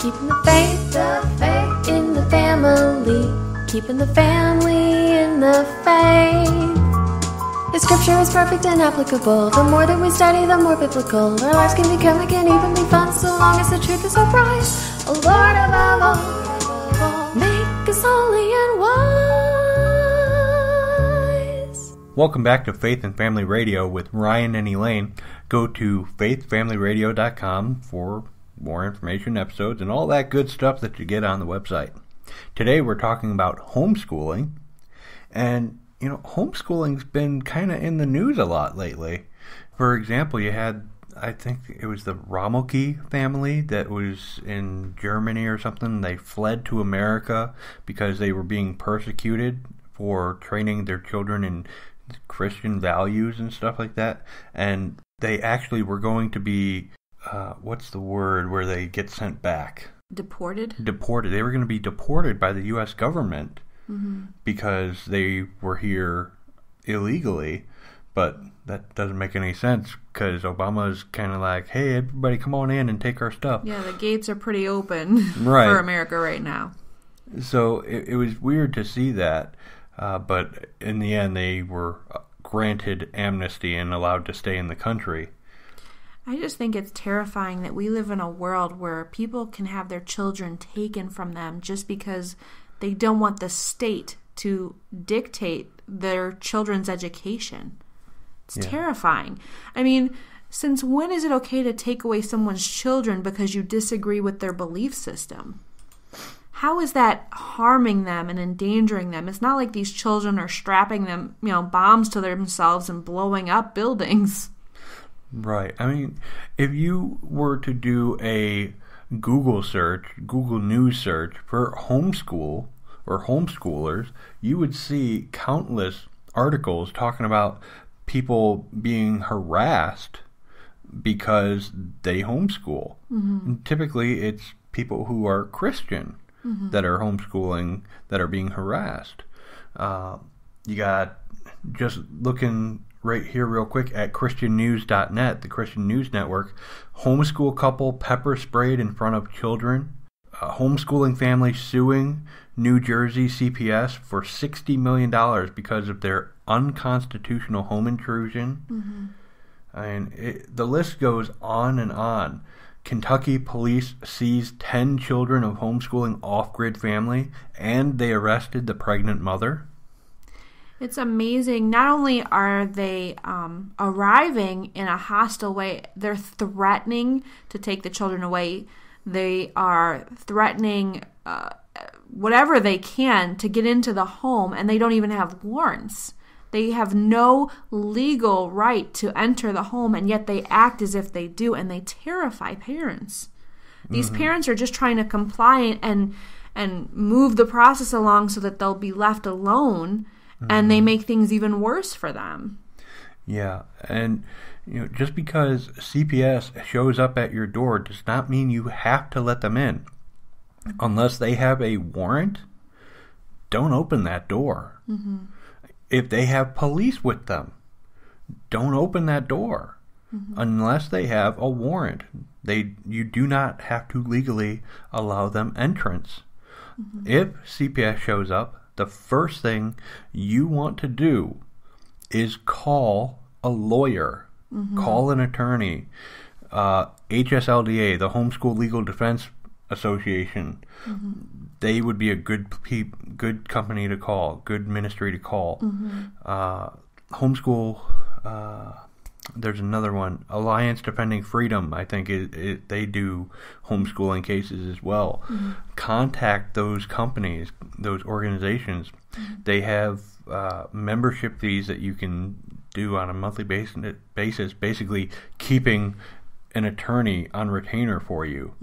Keeping the faith in the family. Keeping the family in the faith. The scripture is perfect and applicable. The more that we study, the more biblical. Our lives can become, it can even be fun, so long as the truth is upright. Oh Lord above all, make us holy and wise. Welcome back to Faith and Family Radio with Ryan and Elaine. Go to faithfamilyradio.com for more information, episodes, and all that good stuff that you get on the website. Today we're talking about homeschooling. And, you know, homeschooling's been kind of in the news a lot lately. For example, you had, I think it was the Rumaki family that was in Germany or something. They fled to America because they were being persecuted for training their children in Christian values and stuff like that. And they actually were going to be, what's the word where they get sent back? Deported? Deported. They were going to be deported by the U.S. government because they were here illegally. But that doesn't make any sense because Obama's kind of like, hey, everybody come on in and take our stuff. Yeah, the gates are pretty open right. for America right now. So it was weird to see that. But in the end, they were granted amnesty and allowed to stay in the country. I just think it's terrifying that we live in a world where people can have their children taken from them just because they don't want the state to dictate their children's education. It's terrifying. I mean, since when is it okay to take away someone's children because you disagree with their belief system? How is that harming them and endangering them? It's not like these children are strapping them, bombs to themselves and blowing up buildings. Right. I mean, if you were to do a Google News search for homeschool or homeschoolers, you would see countless articles talking about people being harassed because they homeschool. And typically, it's people who are Christian that are homeschooling that are being harassed. You got, just looking right here real quick at christiannews.net, the Christian News Network, homeschool couple pepper sprayed in front of children, homeschooling family suing New Jersey CPS for $60 million because of their unconstitutional home intrusion. And the list goes on and on. Kentucky police seized 10 children of homeschooling off-grid family, and they arrested the pregnant mother. It's amazing. Not only are they arriving in a hostile way, they're threatening to take the children away. They are threatening whatever they can to get into the home, and they don't even have warrants. They have no legal right to enter the home, and yet they act as if they do, and they terrify parents. These parents are just trying to comply and move the process along so that they'll be left alone, and they make things even worse for them. Yeah, and just because CPS shows up at your door does not mean you have to let them in. Unless they have a warrant, don't open that door. If they have police with them, don't open that door. Unless they have a warrant. You do not have to legally allow them entrance. If CPS shows up, the first thing you want to do is call a lawyer, call an attorney, HSLDA, the Homeschool Legal Defense Association. They would be a good company to call, good ministry to call. Homeschool, there's another one, Alliance Defending Freedom. I think they do homeschooling cases as well. Contact those companies, those organizations. They have membership fees that you can do on a monthly basis, basically keeping an attorney on retainer for you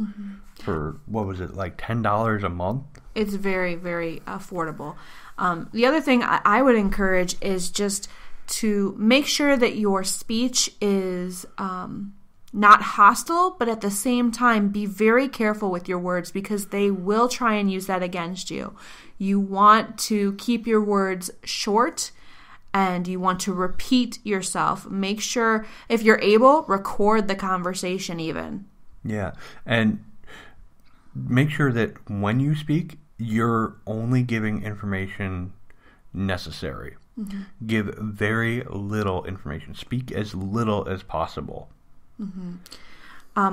for, what was it, like $10 a month? It's very, very affordable. The other thing I would encourage is just to make sure that your speech is not hostile, but at the same time, be very careful with your words because they will try and use that against you. You want to keep your words short and you want to repeat yourself. Make sure, if you're able, record the conversation even. Yeah, and make sure that when you speak, you're only giving information necessary. Mm-hmm. Give very little information. Speak as little as possible. Mm-hmm.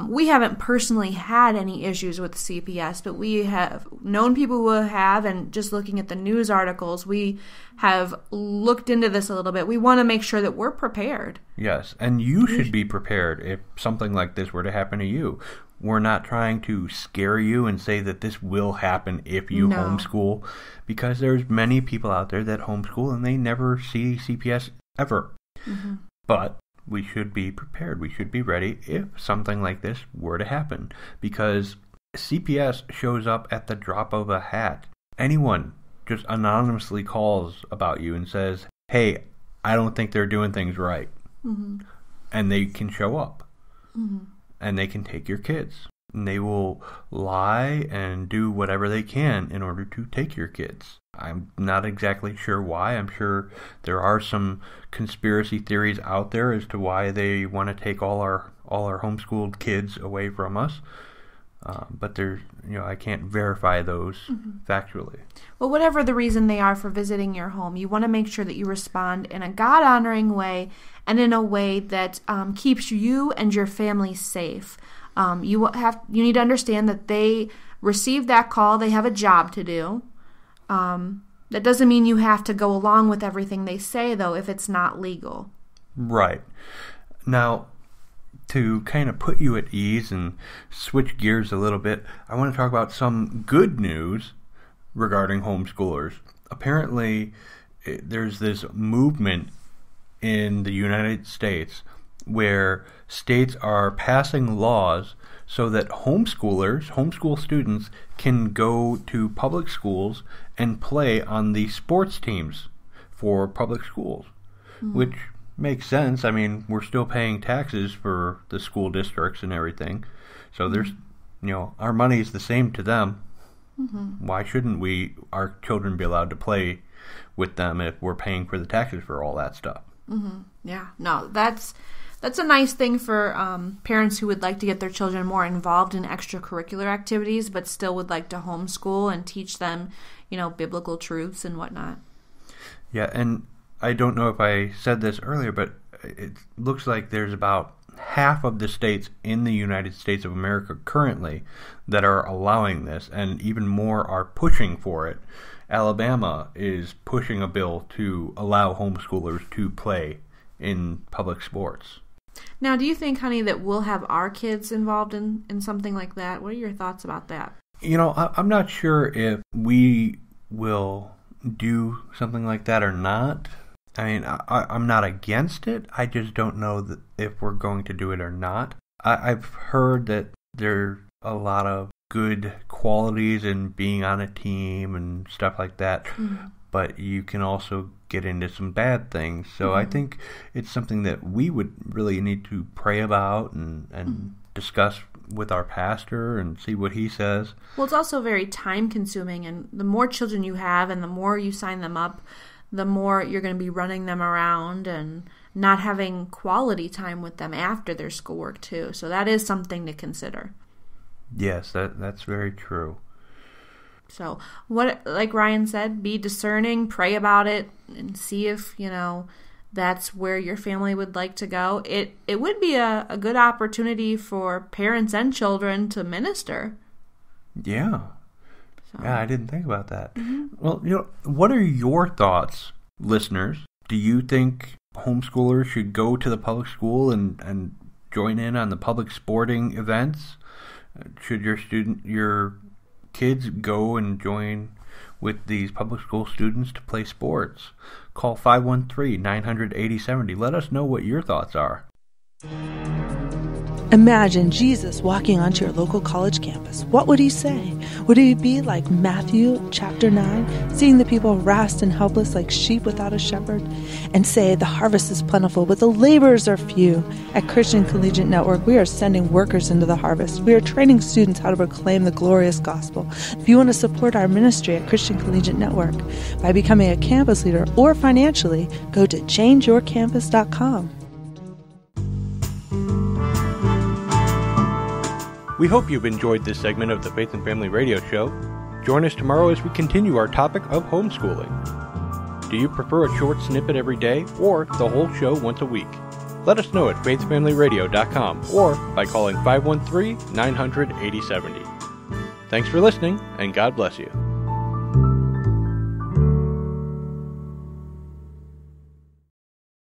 We haven't personally had any issues with CPS, but we have known people who have, and just looking at the news articles, we have looked into this a little bit. We want to make sure that we're prepared. Yes, and you should be prepared if something like this were to happen to you. We're not trying to scare you and say that this will happen if you homeschool, because there's many people out there that homeschool and they never see CPS ever. Mm-hmm. But we should be prepared. We should be ready if something like this were to happen, because CPS shows up at the drop of a hat. Anyone just anonymously calls about you and says, hey, I don't think they're doing things right. Mm-hmm. And they can show up. Mm-hmm. And they can take your kids. And they will lie and do whatever they can in order to take your kids. I'm not exactly sure why. I'm sure there are some conspiracy theories out there as to why they want to take all our homeschooled kids away from us. But there's, I can't verify those factually. Well, whatever the reason they are for visiting your home, you want to make sure that you respond in a God-honoring way and in a way that keeps you and your family safe. You need to understand that they received that call. They have a job to do. That doesn't mean you have to go along with everything they say, though, if it's not legal. Right. Now, to kind of put you at ease and switch gears a little bit, I want to talk about some good news regarding homeschoolers. Apparently, there's this movement in the United States where states are passing laws so that homeschool students can go to public schools and play on the sports teams for public schools, which makes sense. I mean, we're still paying taxes for the school districts and everything. So there's, our money is the same to them. Mm-hmm. Why shouldn't our children be allowed to play with them if we're paying for the taxes for all that stuff? Mm-hmm. Yeah, no, that's a nice thing for parents who would like to get their children more involved in extracurricular activities, but still would like to homeschool and teach them, biblical truths and whatnot. Yeah, and I don't know if I said this earlier, but it looks like there's about half of the states in the United States of America currently that are allowing this, and even more are pushing for it. Alabama is pushing a bill to allow homeschoolers to play in public sports. Now, do you think, honey, that we'll have our kids involved in something like that? What are your thoughts about that? I'm not sure if we will do something like that or not. I mean, I'm not against it. I just don't know if we're going to do it or not. I've heard that there's a lot of good qualities in being on a team and stuff like that, but you can also get into some bad things. So I think it's something that we would really need to pray about and discuss with our pastor and see what he says. Well, it's also very time-consuming, and the more children you have and the more you sign them up, the more you're going to be running them around and not having quality time with them after their schoolwork, too. So that is something to consider. Yes, that's very true. So, like Ryan said, be discerning, pray about it, and see if, that's where your family would like to go. It would be a good opportunity for parents and children to minister. Yeah. Yeah, I didn't think about that. Mm-hmm. Well, what are your thoughts, listeners? Do you think homeschoolers should go to the public school and join in on the public sporting events? Should your kids go and join with these public school students to play sports? Call 513-900-8070. Let us know what your thoughts are. Imagine Jesus walking onto your local college campus. What would he say? Would he be like Matthew chapter 9, seeing the people harassed and helpless like sheep without a shepherd, and say, the harvest is plentiful, but the laborers are few? At Christian Collegiate Network, we are sending workers into the harvest. We are training students how to proclaim the glorious gospel. If you want to support our ministry at Christian Collegiate Network by becoming a campus leader or financially, go to changeyourcampus.com. We hope you've enjoyed this segment of the Faith and Family Radio Show. Join us tomorrow as we continue our topic of homeschooling. Do you prefer a short snippet every day or the whole show once a week? Let us know at faithfamilyradio.com or by calling 513-900-8070. Thanks for listening, and God bless you.